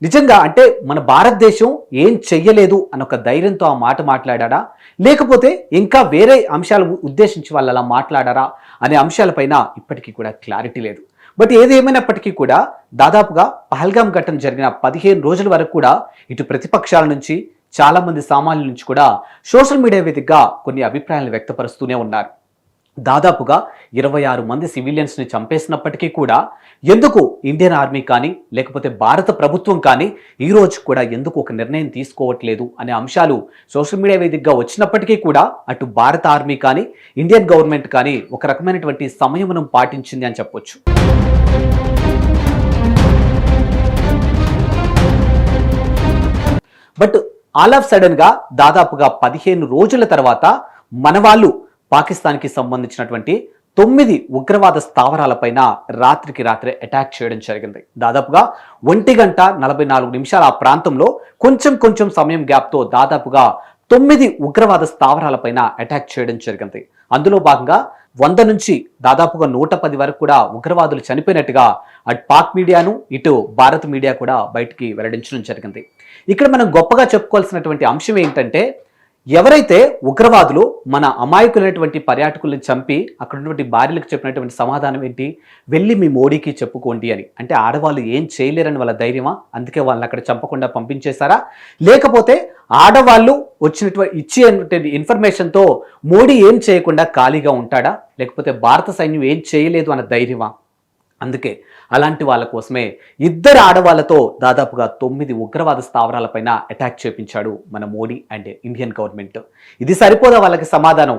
నిజంగా అంటే మన భారతదేశం ఏం చెయ్యలేదు అన్న ఒక ధైర్యంతో ఆ మాట మాట్లాడారా, లేకపోతే ఇంకా వేరే అంశాలు ఉద్దేశించి వాళ్ళు అలా మాట్లాడారా అనే అంశాలపైన ఇప్పటికీ కూడా క్లారిటీ లేదు. బట్ ఏదేమైనప్పటికీ కూడా దాదాపుగా పహల్గాం ఘటన జరిగిన 15 రోజుల వరకు కూడా ఇటు ప్రతిపక్షాల నుంచి చాలా మంది సామాన్యుల నుంచి కూడా సోషల్ మీడియా వేదికగా కొన్ని అభిప్రాయాలను వ్యక్తపరుస్తూనే ఉన్నారు. దాదాపుగా 26 మంది సివిలియన్స్ని చంపేసినప్పటికీ కూడా ఎందుకు ఇండియన్ ఆర్మీ కానీ లేకపోతే భారత ప్రభుత్వం కానీ ఈ రోజు కూడా ఎందుకు ఒక నిర్ణయం తీసుకోవట్లేదు అనే అంశాలు సోషల్ మీడియా వేదికగా వచ్చినప్పటికీ కూడా అటు భారత ఆర్మీ కానీ ఇండియన్ గవర్నమెంట్ కానీ ఒక రకమైనటువంటి సంయమనం పాటించింది అని చెప్పొచ్చు. బట్ ఆల్ ఆఫ్ సడన్ గా దాదాపుగా 15 రోజుల తర్వాత మన వాళ్ళు పాకిస్తాన్కి సంబంధించినటువంటి 9 ఉగ్రవాద స్థావరాలపైన రాత్రికి రాత్రే అటాక్ చేయడం జరిగింది. దాదాపుగా 1:44 ఆ ప్రాంతంలో కొంచెం సమయం గ్యాప్తో దాదాపుగా 9 ఉగ్రవాద స్థావరాలపైన అటాక్ చేయడం జరిగింది. అందులో భాగంగా 100 నుంచి దాదాపుగా 110 వరకు కూడా ఉగ్రవాదులు చనిపోయినట్టుగా అటు పాక్ మీడియాను ఇటు భారత్ మీడియా కూడా బయటికి వెల్లడించడం జరిగింది. ఇక్కడ మనం గొప్పగా చెప్పుకోవాల్సినటువంటి అంశం ఏంటంటే, ఎవరైతే ఉగ్రవాదులు మన అమాయకులైనటువంటి పర్యాటకుల్ని చంపి అక్కడ ఉన్నటువంటి భార్యలకు చెప్పినటువంటి సమాధానం ఏంటి, వెళ్ళి మీ మోడీకి చెప్పుకోండి అని. అంటే ఆడవాళ్ళు ఏం చేయలేరని వాళ్ళ ధైర్యమా, అందుకే వాళ్ళని అక్కడ చంపకుండా పంపించేశారా, లేకపోతే ఆడవాళ్ళు ఇచ్చే ఇన్ఫర్మేషన్తో మోడీ ఏం చేయకుండా ఖాళీగా ఉంటాడా, లేకపోతే భారత సైన్యం ఏం చేయలేదు అన్న ధైర్యమా? అందుకే అలాంటి వాళ్ళ కోసమే 2 ఆడవాళ్లతో దాదాపుగా 9 ఉగ్రవాద స్థావరాలపైన అటాక్ చేపించాడు మన మోడీ అండ్ ఇండియన్ గవర్నమెంట్. ఇది సరిపోదా వాళ్ళకి సమాధానం?